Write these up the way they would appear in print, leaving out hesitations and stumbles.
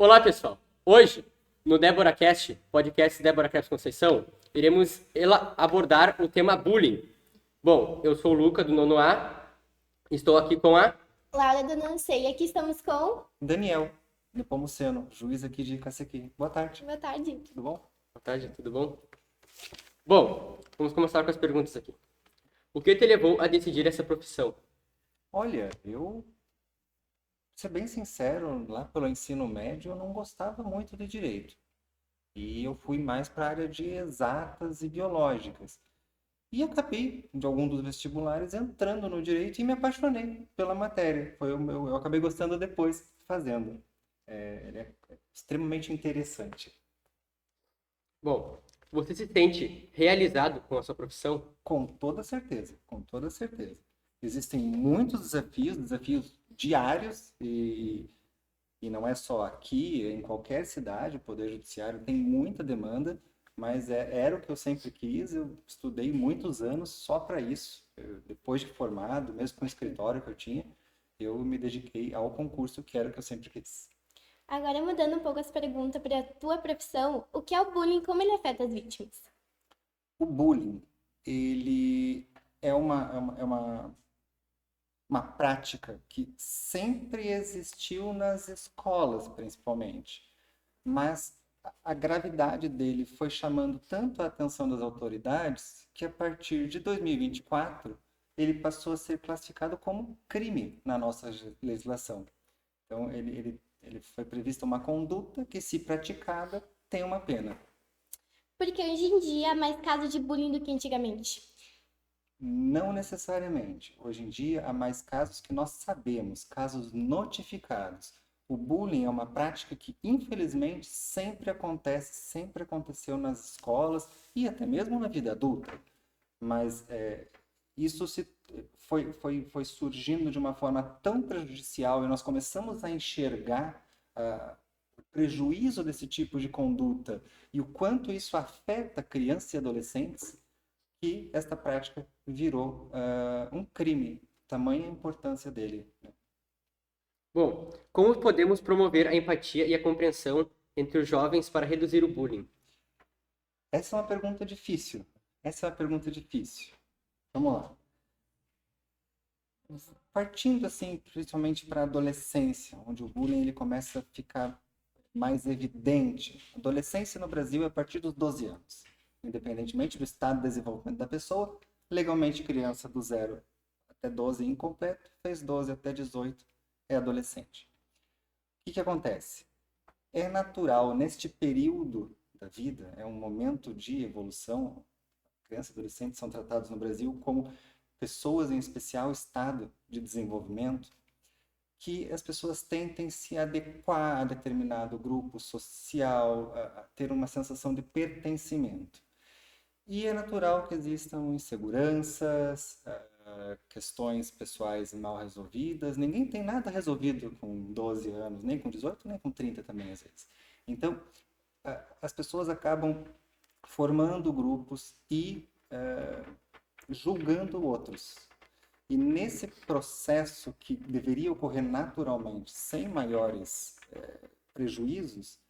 Olá, pessoal. Hoje, no DéboraCast, podcast DéboraCast Conceição, iremos abordar o tema bullying. Bom, eu sou o Luca, do nono A, estou aqui com a... Laura do Não Sei. Aqui estamos com... Daniel, Nepomuceno, juiz aqui de Cacequi. Boa tarde. Boa tarde. Tudo bom? Boa tarde, tudo bom? Bom, vamos começar com as perguntas aqui. O que te levou a decidir essa profissão? Olha, pra ser bem sincero, lá pelo ensino médio eu não gostava muito de direito. E eu fui mais para a área de exatas e biológicas. E acabei, de algum dos vestibulares, entrando no direito e me apaixonei pela matéria. Eu acabei gostando depois, fazendo. Ele é extremamente interessante. Bom, você se sente realizado com a sua profissão? Com toda certeza, com toda certeza. Existem muitos desafios diários, e não é só aqui, em qualquer cidade, o Poder Judiciário tem muita demanda, mas era o que eu sempre quis. Eu estudei muitos anos só para isso. Depois de formado, mesmo com o escritório que eu tinha, eu me dediquei ao concurso, que era o que eu sempre quis. Agora, mudando um pouco as perguntas para a tua profissão, o que é o bullying e como ele afeta as vítimas? O bullying, ele é uma prática que sempre existiu nas escolas, principalmente. Mas a gravidade dele foi chamando tanto a atenção das autoridades que, a partir de 2024, ele passou a ser classificado como crime na nossa legislação. Então, ele foi prevista uma conduta que, se praticada, tem uma pena. Porque hoje em dia há mais casos de bullying do que antigamente. Não necessariamente. Hoje em dia, há mais casos que nós sabemos, casos notificados. O bullying é uma prática que, infelizmente, sempre acontece, sempre aconteceu nas escolas e até mesmo na vida adulta. Mas isso foi surgindo de uma forma tão prejudicial, e nós começamos a enxergar o prejuízo desse tipo de conduta e o quanto isso afeta crianças e adolescentes, que esta prática virou um crime. Tamanha a importância dele. Bom, como podemos promover a empatia e a compreensão entre os jovens para reduzir o bullying? Essa é uma pergunta difícil. Vamos lá. Partindo assim, principalmente para a adolescência, onde o bullying ele começa a ficar mais evidente. A adolescência no Brasil é a partir dos 12 anos. Independentemente do estado de desenvolvimento da pessoa, legalmente criança do 0 até 12 incompleto, fez 12 até 18 é adolescente. O que acontece? É natural, neste período da vida, é um momento de evolução. Crianças e adolescentes são tratados no Brasil como pessoas em especial estado de desenvolvimento, que as pessoas tentem se adequar a determinado grupo social, a ter uma sensação de pertencimento. E é natural que existam inseguranças, questões pessoais mal resolvidas. Ninguém tem nada resolvido com 12 anos, nem com 18, nem com 30 também, às vezes. Então, as pessoas acabam formando grupos e julgando outros. E nesse processo que deveria ocorrer naturalmente, sem maiores prejuízos,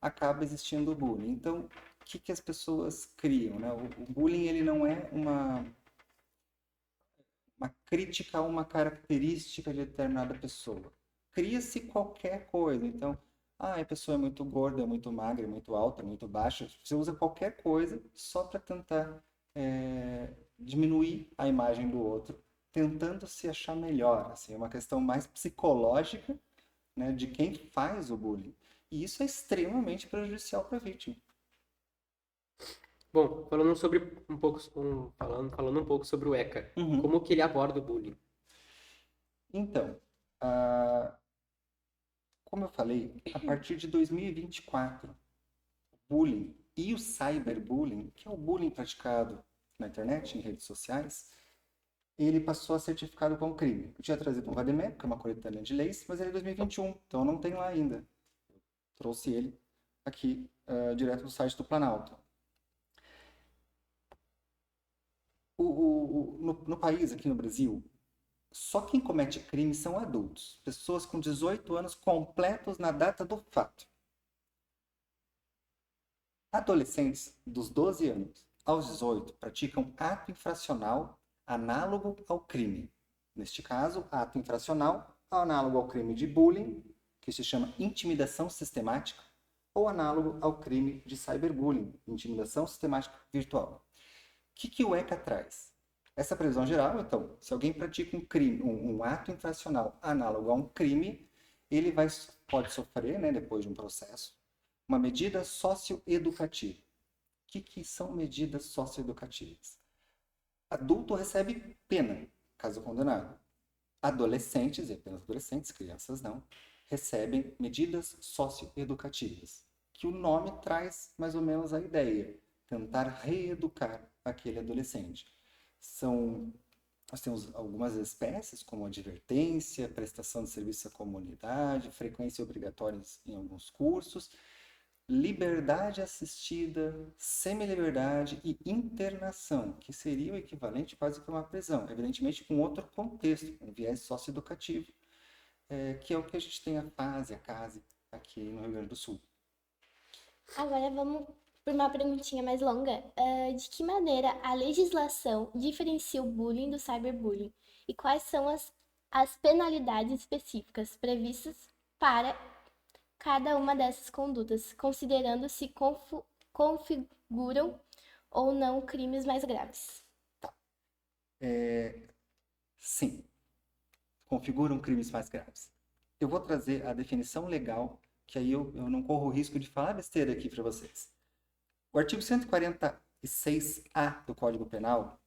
acaba existindo o bullying. Então, o que as pessoas criam, né? O bullying ele não é uma crítica a uma característica de determinada pessoa. Cria-se qualquer coisa. Então, a pessoa é muito gorda, é muito magra, é muito alta, é muito baixa. Você usa qualquer coisa só para tentar diminuir a imagem do outro, tentando se achar melhor. Assim, é uma questão mais psicológica, né, de quem faz o bullying. E isso é extremamente prejudicial para a vítima. Bom, falando um pouco sobre o ECA, como que ele aborda o bullying? Então, como eu falei, a partir de 2024, o bullying e o cyberbullying, que é o bullying praticado na internet, em redes sociais, ele passou a ser certificado como crime. Eu tinha trazido um VADEMEC, que é uma coletânea de leis, mas ele é de 2021, então não tem lá ainda. Trouxe ele aqui direto do site do Planalto. No país, aqui no Brasil, só quem comete crime são adultos, pessoas com 18 anos completos na data do fato. Adolescentes dos 12 anos aos 18 praticam ato infracional análogo ao crime. Neste caso, ato infracional análogo ao crime de bullying, que se chama intimidação sistemática, ou análogo ao crime de cyberbullying, intimidação sistemática virtual. O que o ECA traz? Essa previsão geral, então, se alguém pratica um crime, um ato infracional análogo a um crime, ele pode sofrer, né, depois de um processo, uma medida socioeducativa. O que são medidas socioeducativas? Adulto recebe pena, caso condenado. Adolescentes, e apenas adolescentes, crianças não, recebem medidas socioeducativas, que o nome traz mais ou menos a ideia, tentar reeducar aquele adolescente. Nós temos algumas espécies, como advertência, prestação de serviço à comunidade, frequência obrigatória em alguns cursos, liberdade assistida, semiliberdade e internação, que seria o equivalente quase que a uma prisão, evidentemente com outro contexto, um viés socioeducativo, que é o que a gente tem a CASE aqui no Rio Grande do Sul. Agora vamos para uma perguntinha mais longa. De que maneira a legislação diferencia o bullying do cyberbullying? E quais são as penalidades específicas previstas para cada uma dessas condutas, considerando se configuram ou não crimes mais graves? Sim, configuram crimes mais graves. Eu vou trazer a definição legal, que aí eu não corro o risco de falar besteira aqui para vocês. O artigo 146-A do Código Penal,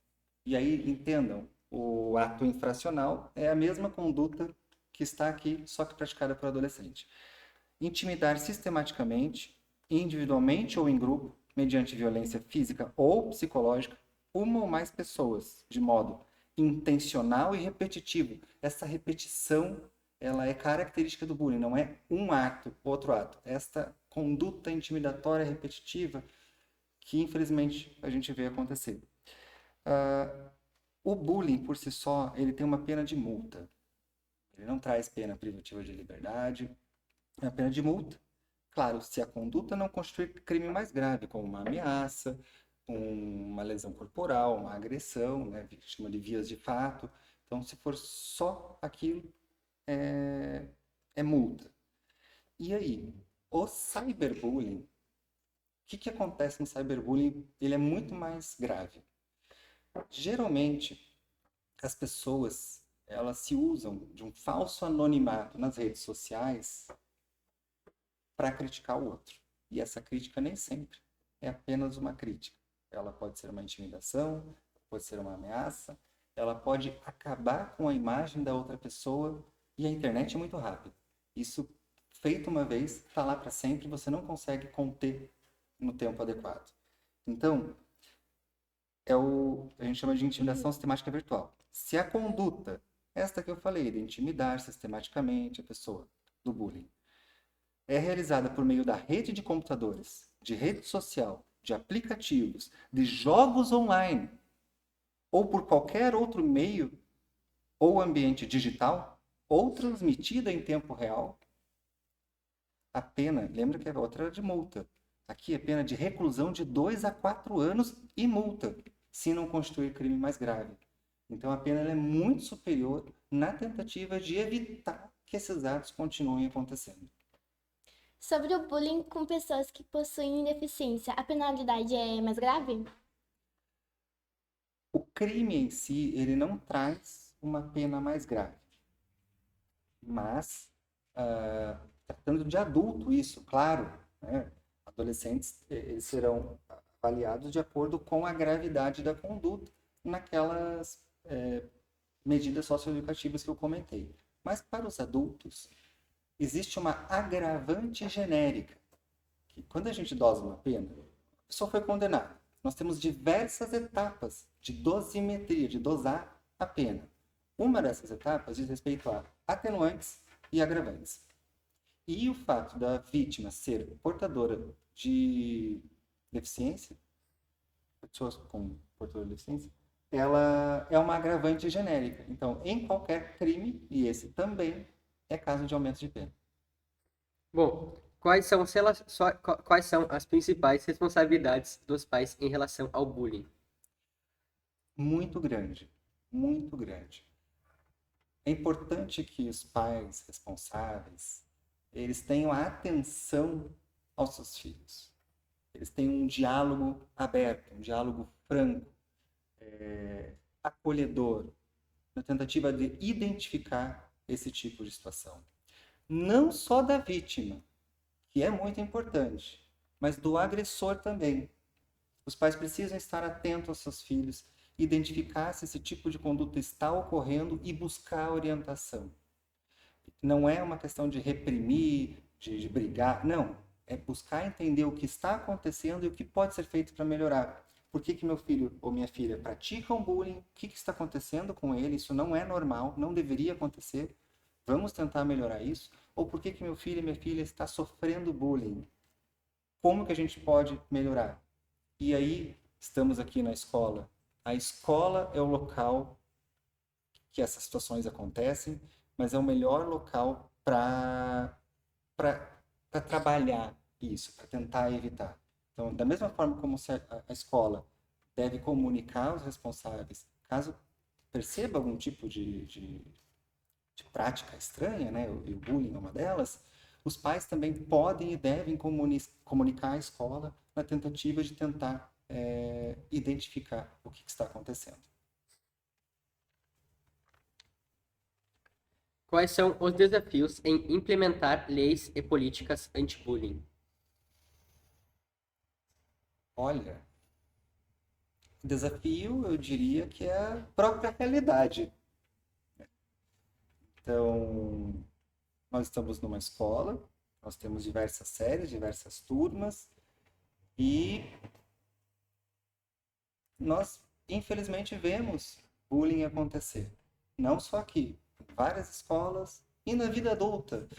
e aí entendam, o ato infracional é a mesma conduta que está aqui, só que praticada por adolescente. Intimidar sistematicamente, individualmente ou em grupo, mediante violência física ou psicológica, uma ou mais pessoas, de modo intencional e repetitivo. Essa repetição, ela é característica do bullying, não é um ato, outro ato. Esta conduta intimidatória repetitiva que, infelizmente, a gente vê acontecer. O bullying, por si só, ele tem uma pena de multa. Ele não traz pena privativa de liberdade, é a pena de multa. Claro, se a conduta não constituir crime mais grave, como uma ameaça, uma lesão corporal, uma agressão, né, chama de vias de fato. Então, se for só aquilo, é multa. E aí, o cyberbullying, o que acontece no cyberbullying? Ele é muito mais grave. Geralmente, as pessoas, elas se usam de um falso anonimato nas redes sociais para criticar o outro. E essa crítica nem sempre é apenas uma crítica. Ela pode ser uma intimidação, pode ser uma ameaça, ela pode acabar com a imagem da outra pessoa, e a internet é muito rápida. Isso, feito uma vez, está lá para sempre, você não consegue conter no tempo adequado. Então, a gente chama de intimidação sistemática virtual. Se a conduta, esta que eu falei, de intimidar sistematicamente a pessoa do bullying, é realizada por meio da rede de computadores, de rede social, de aplicativos, de jogos online, ou por qualquer outro meio ou ambiente digital, ou transmitida em tempo real, a pena, lembra que a outra era de multa. Aqui é pena de reclusão de 2 a 4 anos e multa, se não constituir crime mais grave. Então a pena é muito superior na tentativa de evitar que esses atos continuem acontecendo. Sobre o bullying com pessoas que possuem deficiência, a penalidade é mais grave? O crime em si, ele não traz uma pena mais grave. Mas, tratando de adulto isso, claro, né? Adolescentes eles serão avaliados de acordo com a gravidade da conduta naquelas medidas socioeducativas que eu comentei. Mas para os adultos, existe uma agravante genérica, que quando a gente dosa uma pena, a pessoa foi condenada. Nós temos diversas etapas de dosimetria, de dosar a pena. Uma dessas etapas diz respeito a atenuantes e agravantes. E o fato da vítima ser portadora de deficiência, pessoas com portadora de deficiência, ela é uma agravante genérica. Então, em qualquer crime, e esse também, é caso de aumento de pena. Bom, quais são as principais responsabilidades dos pais em relação ao bullying? Muito grande, muito grande. É importante que os pais responsáveis, eles tenham atenção aos seus filhos. Eles tenham um diálogo aberto, um diálogo franco, acolhedor, na tentativa de identificar esse tipo de situação. Não só da vítima, que é muito importante, mas do agressor também. Os pais precisam estar atentos aos seus filhos, identificar se esse tipo de conduta está ocorrendo e buscar orientação. Não é uma questão de reprimir, de brigar, não. É buscar entender o que está acontecendo e o que pode ser feito para melhorar. Por que meu filho ou minha filha praticam bullying? O que está acontecendo com ele? Isso não é normal, não deveria acontecer. Vamos tentar melhorar isso? Ou por que meu filho e minha filha está sofrendo bullying? Como que a gente pode melhorar? E aí, estamos aqui na escola. A escola é o local que essas situações acontecem, mas é o melhor local para trabalhar isso, para tentar evitar. Então, da mesma forma como a escola deve comunicar aos responsáveis, caso perceba algum tipo de prática estranha, né, e o bullying é uma delas, os pais também podem e devem comunicar à escola na tentativa de tentar identificar o que está acontecendo. Quais são os desafios em implementar leis e políticas anti-bullying? Olha, o desafio, eu diria que é a própria realidade. Então, nós estamos numa escola, nós temos diversas séries, diversas turmas, e nós, infelizmente, vemos bullying acontecer. Não só aqui, em várias escolas e na vida adulta,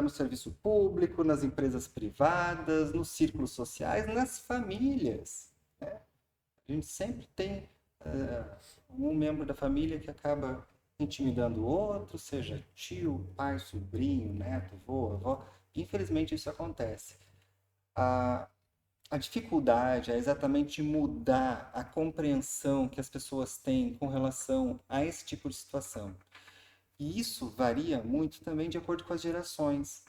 no serviço público, nas empresas privadas, nos círculos sociais, nas famílias. Né? A gente sempre tem um membro da família que acaba intimidando o outro, seja tio, pai, sobrinho, neto, avô, avó. Infelizmente isso acontece. A dificuldade é exatamente mudar a compreensão que as pessoas têm com relação a esse tipo de situação. E isso varia muito também de acordo com as gerações.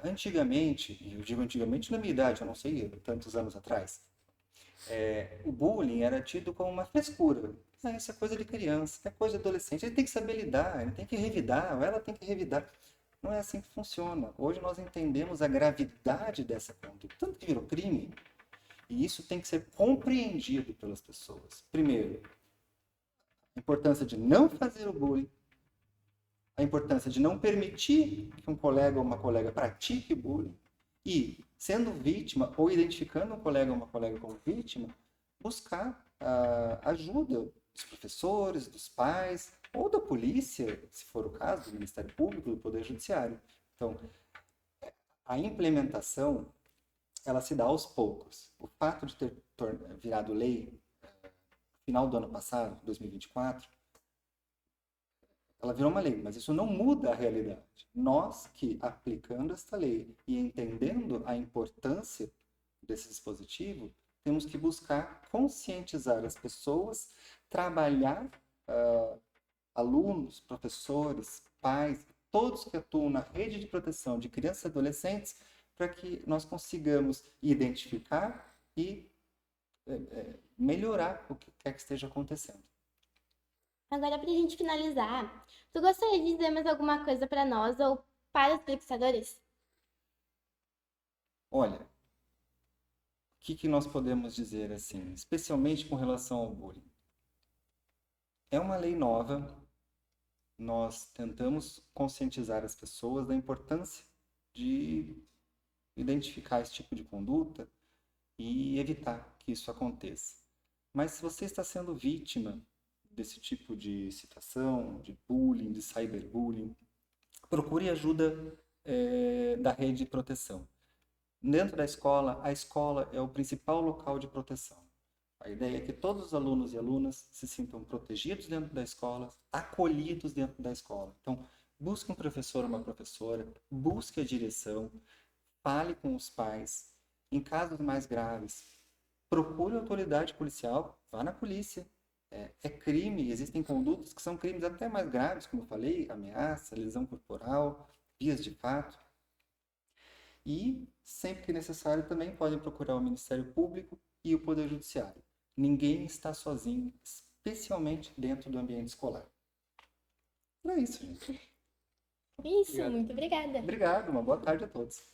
Antigamente, e eu digo antigamente na minha idade, eu não sei, tantos anos atrás, o bullying era tido como uma frescura. Isso é coisa de criança, é coisa de adolescente. Ele tem que saber lidar, ele tem que revidar, ou ela tem que revidar. Não é assim que funciona. Hoje nós entendemos a gravidade dessa conduta, tanto que virou crime. E isso tem que ser compreendido pelas pessoas. Primeiro, a importância de não fazer o bullying, a importância de não permitir que um colega ou uma colega pratique bullying e, sendo vítima ou identificando um colega ou uma colega como vítima, buscar ajuda dos professores, dos pais ou da polícia, se for o caso, do Ministério Público, do Poder Judiciário. Então, a implementação, ela se dá aos poucos. O fato de ter virado lei no final do ano passado, 2024, ela virou uma lei, mas isso não muda a realidade. Nós que, aplicando esta lei e entendendo a importância desse dispositivo, temos que buscar conscientizar as pessoas, trabalhar alunos, professores, pais, todos que atuam na rede de proteção de crianças e adolescentes, para que nós consigamos identificar e melhorar o que quer que esteja acontecendo. Agora, para a gente finalizar, tu gostaria de dizer mais alguma coisa para nós ou para os telespectadores? Olha, o que nós podemos dizer assim, especialmente com relação ao bullying? É uma lei nova, nós tentamos conscientizar as pessoas da importância de identificar esse tipo de conduta e evitar que isso aconteça. Mas se você está sendo vítima desse tipo de situação, de bullying, de cyberbullying, procure ajuda da rede de proteção. Dentro da escola, a escola é o principal local de proteção. A ideia é que todos os alunos e alunas se sintam protegidos dentro da escola, acolhidos dentro da escola. Então, busque um professor ou uma professora, busque a direção, fale com os pais. Em casos mais graves, procure a autoridade policial, vá na polícia. É crime, existem condutas que são crimes até mais graves, como eu falei, ameaça, lesão corporal, vias de fato. E, sempre que necessário, também podem procurar o Ministério Público e o Poder Judiciário. Ninguém está sozinho, especialmente dentro do ambiente escolar. É isso, gente. Isso, Obrigado. muito obrigada. Obrigado, uma boa tarde a todos.